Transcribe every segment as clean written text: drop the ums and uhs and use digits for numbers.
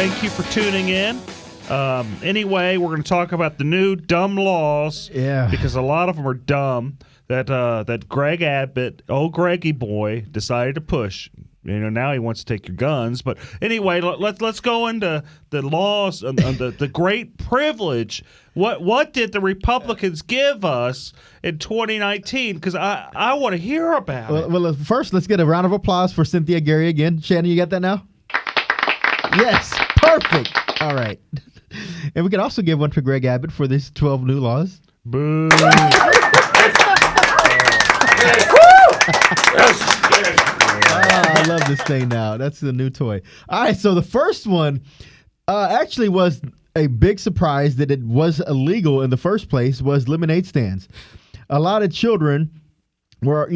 Thank you for tuning in. Anyway, we're going to talk about the new dumb laws. Yeah. Because a lot of them are dumb that Greg Abbott, old Greggy boy, decided to push. Now he wants to take your guns. But anyway, let's go into the laws and the great privilege. What did the Republicans give us in 2019? Because I want to hear about it. Well, first, let's get a round of applause for Cynthia Gary again. Shannon, you got that now? Yes. Perfect. All right. And we can also give one to Greg Abbott for these 12 new laws. Boo. I love this thing now. That's the new toy. All right, so the first one actually was a big surprise that it was illegal in the first place, was lemonade stands. A lot of children were,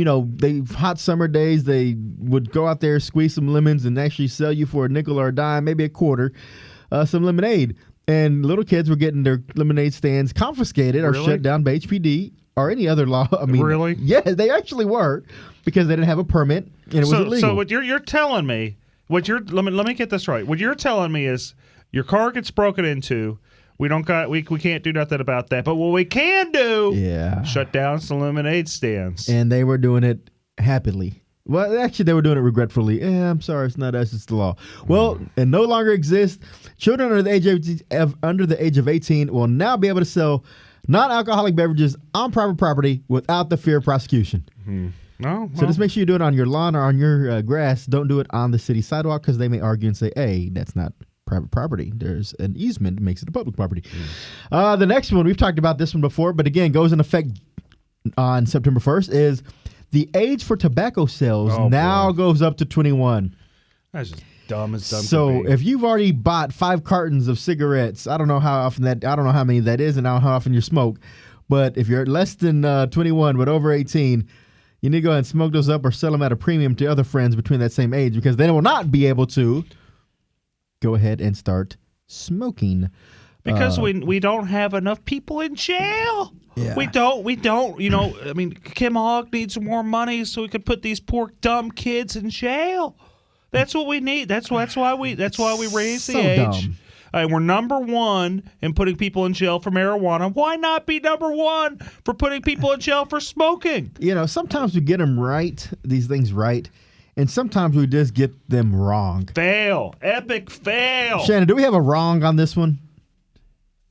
hot summer days, they would go out there, squeeze some lemons, and actually sell you for a nickel or a dime, maybe a quarter, some lemonade. And little kids were getting their lemonade stands confiscated or shut down by HPD or any other law. I mean, really? Yeah, they actually were, because they didn't have a permit and it was illegal. So what you're telling me, let me get this right. What you're telling me is your car gets broken into. We can't do nothing about that. But what we can do, shut down some lemonade stands. And they were doing it happily. Well, actually, they were doing it regretfully. I'm sorry, it's not us, it's the law. Well, it no longer exists. Children under the age of 18 will now be able to sell non-alcoholic beverages on private property without the fear of prosecution. Mm-hmm. No, so just make sure you do it on your lawn or on your grass. Don't do it on the city sidewalk, because they may argue and say, hey, that's not private property. There's an easement that makes it a public property. The next one, we've talked about this one before, but again, goes in effect on September 1st, is the age for tobacco sales goes up to 21. That's just dumb as dumb. So if you've already bought 5 cartons of cigarettes, I don't know how many that is and how often you smoke, but if you're less than 21 but over 18, you need to go ahead and smoke those up or sell them at a premium to other friends between that same age, because they will not be able to go ahead and start smoking. Because we don't have enough people in jail. Yeah. We don't. I mean, Kim Hogg needs more money so we could put these poor dumb kids in jail. That's what we need. That's why we raise the age. Dumb. We're number 1 in putting people in jail for marijuana. Why not be number 1 for putting people in jail for smoking? Sometimes we get them right, these things right, and sometimes we just get them wrong. Fail. Epic fail. Shannon, do we have a wrong on this one?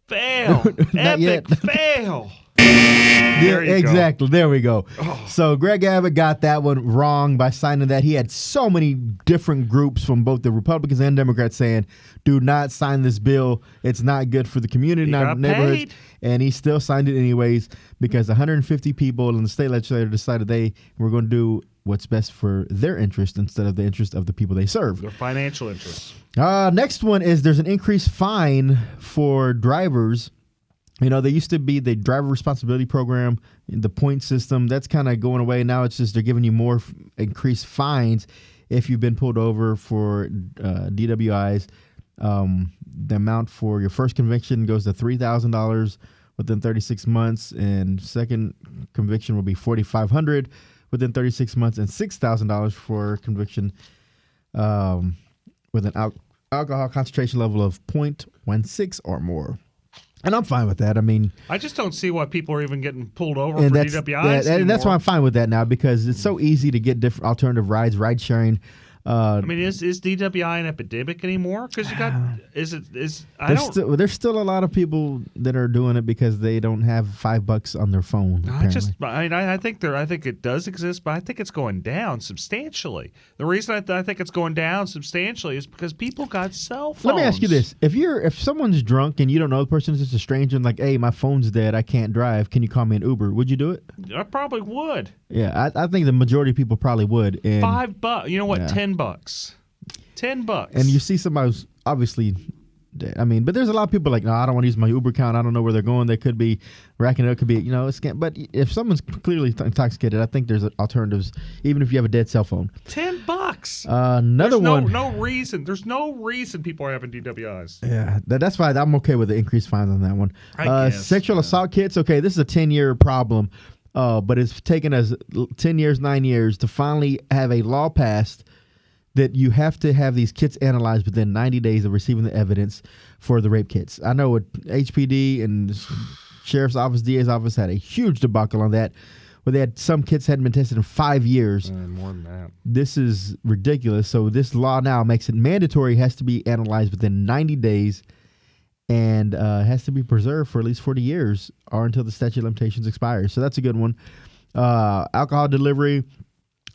Fail. Epic fail. Exactly. There we go. Oh. So Greg Abbott got that one wrong by signing that. He had so many different groups from both the Republicans and Democrats saying, do not sign this bill. It's not good for the community, not neighborhoods. Paid. And he still signed it anyways, because 150 people in the state legislature decided they were going to do what's best for their interest instead of the interest of the people they serve. Their financial interests. Next one is there's an increased fine for drivers. There used to be the driver responsibility program, the point system. That's kind of going away. Now it's just they're giving you more increased fines if you've been pulled over for DWIs. The amount for your first conviction goes to $3,000 within 36 months, and second conviction will be $4,500 within 36 months, and $6,000 for conviction with an alcohol concentration level of 0.16 or more. And I'm fine with that. I mean, I just don't see why people are even getting pulled over for DWIs. And that's why I'm fine with that now, because it's so easy to get different alternative rides, ride sharing. I mean, is DWI an epidemic anymore? Because there's still a lot of people that are doing it because they don't have $5 on their phone. I think it does exist, but I think it's going down substantially. The reason I think it's going down substantially is because people got cell phones. Let me ask you this: if someone's drunk and you don't know the person, is just a stranger, and like, hey, my phone's dead, I can't drive, can you call me an Uber? Would you do it? I probably would. Yeah, I think the majority of people probably would. And $5. You know what? Yeah. $10. $10. And you see somebody who's obviously dead. I mean, but there's a lot of people like, no, I don't want to use my Uber account. I don't know where they're going. They could be racking it up. Could be, a scam. But if someone's clearly intoxicated, I think there's alternatives, even if you have a dead cell phone. $10. Another one. No reason. There's no reason people are having DWIs. Yeah, that's why I'm okay with the increased fines on that one. I guess, sexual assault kits. Okay, this is a 10-year problem. But it's taken us 10 years, 9 years to finally have a law passed that you have to have these kits analyzed within 90 days of receiving the evidence for the rape kits. I know HPD and Sheriff's Office, DA's office had a huge debacle on that, where they had some kits hadn't been tested in 5 years. More than that. This is ridiculous. So this law now makes it mandatory. It has to be analyzed within 90 days and has to be preserved for at least 40 years or until the statute of limitations expires. So that's a good one. Alcohol delivery.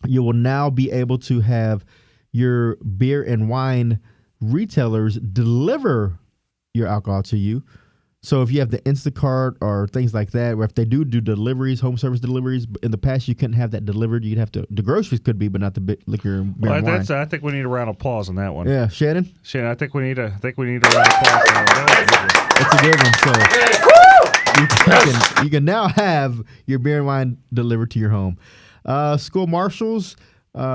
You will now be able to have your beer and wine retailers deliver your alcohol to you. So if you have the Instacart or things like that, or if they do deliveries, home service deliveries, in the past you couldn't have that delivered. You'd have to, the groceries could be, but not the liquor and beer and wine. I think we need a round of applause on that one. Yeah, Shannon, I think we need a round of applause on that. That's a good one. So you can now have your beer and wine delivered to your home. School marshals.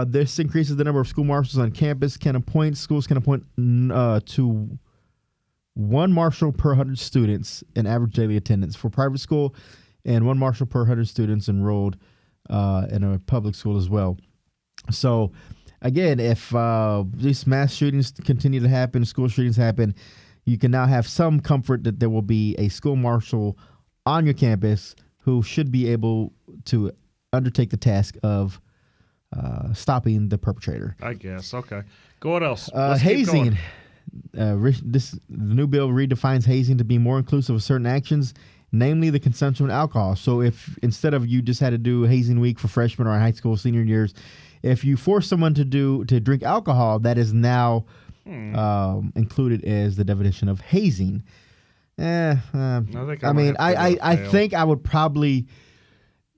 This increases the number of school marshals on campus. Schools can appoint to one marshal per 100 students in average daily attendance for private school, and one marshal per 100 students enrolled in a public school as well. So, again, if these mass shootings continue to happen, school shootings happen, you can now have some comfort that there will be a school marshal on your campus who should be able to undertake the task of stopping the perpetrator. I guess. Okay. Go what else? Hazing. The new bill redefines hazing to be more inclusive of certain actions, namely the consumption of alcohol. So if instead of you just had to do hazing week for freshmen or high school senior years, if you force someone to drink alcohol, that is now included as the definition of hazing. I think I would probably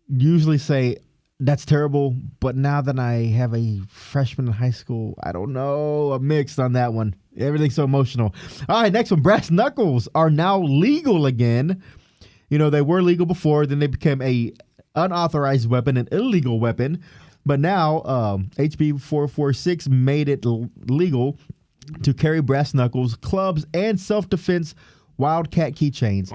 usually say that's terrible, but now that I have a freshman in high school, I don't know. I'm mixed on that one. Everything's so emotional. All right, next one. Brass knuckles are now legal again. You know, they were legal before, then they became a unauthorized weapon, an illegal weapon. But now HB 446 made it legal to carry brass knuckles, clubs, and self-defense Wildcat keychains.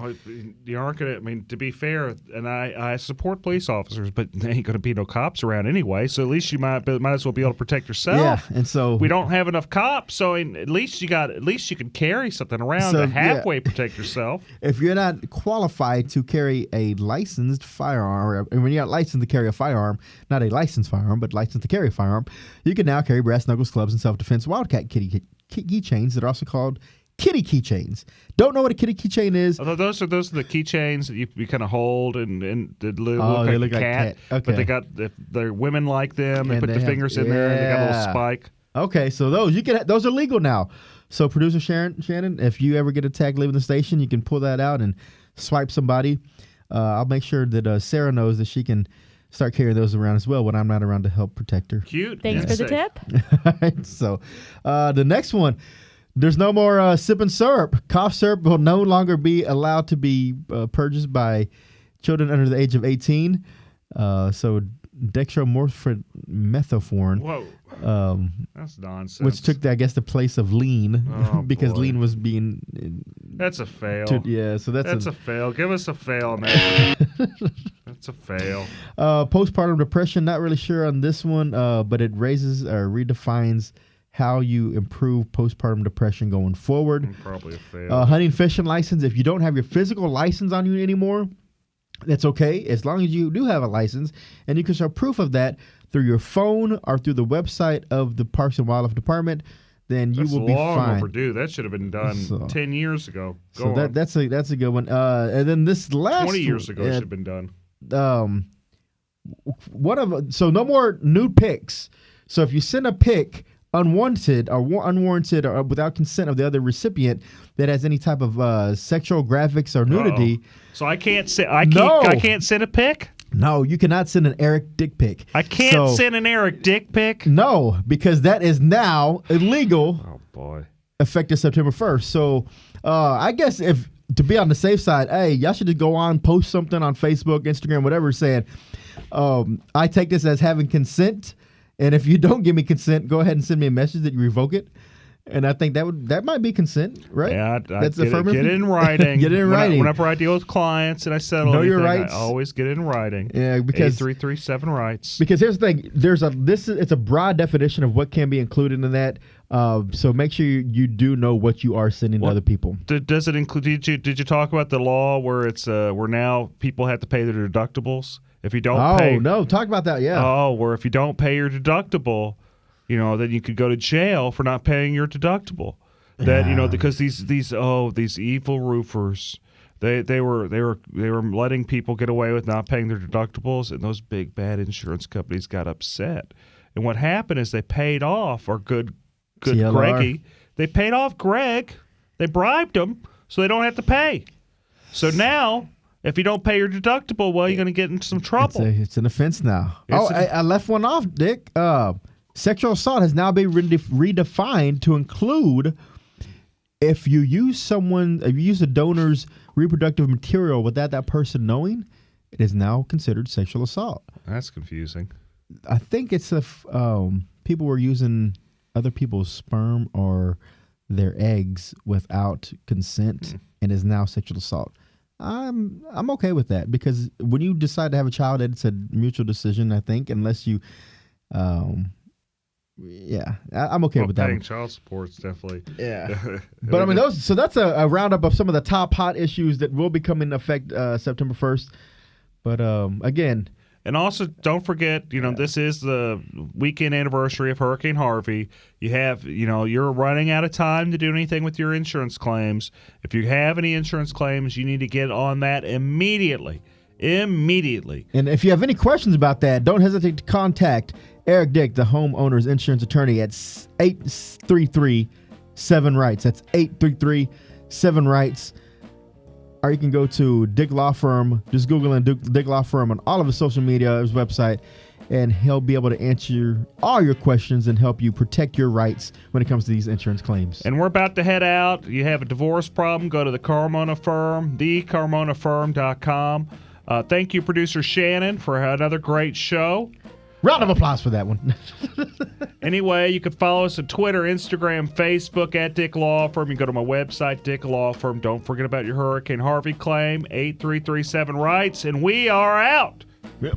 You aren't going to, I mean, to be fair, and I support police officers, but there ain't going to be no cops around anyway, so at least you might as well be able to protect yourself. Yeah, and so we don't have enough cops, so at least you can carry something around to halfway protect yourself. If you're not qualified to carry a licensed firearm, or when you're not licensed to carry a firearm, not a licensed firearm, but licensed to carry a firearm, you can now carry brass knuckles, clubs, and self-defense Wildcat keychains that are also called kitty keychains. Don't know what a kitty keychain is. Although those are the keychains that you kind of hold and they look like a cat. Okay. But they're women like them. They put the fingers in there and they got a little spike. Okay, so those are legal now. So producer Shannon, if you ever get attacked leaving the station, you can pull that out and swipe somebody. I'll make sure that Sarah knows that she can start carrying those around as well when I'm not around to help protect her. Cute. Thanks for the tip. All right, so the next one. There's no more sipping syrup. Cough syrup will no longer be allowed to be purchased by children under the age of 18. So dextromethorphan. Whoa. That's nonsense. Which took, the place of lean because lean was being. That's a fail. So that's a fail. Give us a fail, man. That's a fail. Postpartum depression. Not really sure on this one, but it raises or redefines how you improve postpartum depression going forward. Probably a fail. Hunting, fishing license. If you don't have your physical license on you anymore, that's okay, as long as you do have a license, and you can show proof of that through your phone or through the website of the Parks and Wildlife Department. Then you will be fine. Long overdue. That should have been done 10 years ago. That's a good one. And then this last 20 years ago should have been done. So no more nude pics. So if you send a pic unwanted or without consent of the other recipient that has any type of sexual graphics or nudity. So I can't send a pic? No, you cannot send an Eric dick pic. I can't send an Eric dick pic? No, because that is now illegal. Oh, boy. Effective September 1st. So I guess if to be on the safe side, hey, y'all should just go on, post something on Facebook, Instagram, whatever, saying, I take this as having consent. And if you don't give me consent, go ahead and send me a message that you revoke it. And I think that might be consent, right? Yeah, That's get it in writing. Get it in writing. Whenever I deal with clients and I settle Know anything, your rights. I always get it in writing. Yeah, because 8337 rights. Because here's the thing: it's a broad definition of what can be included in that. So make sure you do know what you are sending to other people. Does it include? Did you talk about the law where it's where now people have to pay their deductibles if you don't pay? Oh no, talk about that. Yeah. Oh, where if you don't pay your deductible, then you could go to jail for not paying your deductible. That because these evil roofers, they were letting people get away with not paying their deductibles, and those big bad insurance companies got upset. And what happened is they paid off our good TLR. Greggy. They paid off Greg. They bribed him so they don't have to pay. So now, if you don't pay your deductible, well, you're going to get into some trouble. It's an offense now. I left one off, Dick. Sexual assault has now been redefined to include if you use a donor's reproductive material without that person knowing, it is now considered sexual assault. That's confusing. I think it's if people were using other people's sperm or their eggs without consent and is now sexual assault. I'm okay with that because when you decide to have a child, it's a mutual decision, I think, unless you I'm okay with that. Paying child support's definitely. Yeah. But I mean, that's a roundup of some of the top hot issues that will be coming into effect September 1st. But again. And also, don't forget, this is the weekend anniversary of Hurricane Harvey. You have, you're running out of time to do anything with your insurance claims. If you have any insurance claims, you need to get on that immediately. Immediately. And if you have any questions about that, don't hesitate to contact Eric Dick, the homeowner's insurance attorney, at 833-7-RIGHTS. That's 833-7-RIGHTS. Or you can go to Dick Law Firm. Just Google and Dick Law Firm on all of his social media, his website, and he'll be able to answer all your questions and help you protect your rights when it comes to these insurance claims. And we're about to head out. You have a divorce problem, go to the Carmona Firm, thecarmonafirm.com. Thank you, producer Shannon, for another great show. Round of applause for that one. Anyway, you can follow us on Twitter, Instagram, Facebook at Dick Law Firm. You can go to my website, Dick Law Firm. Don't forget about your Hurricane Harvey claim, 8337 rights, and we are out. Yep.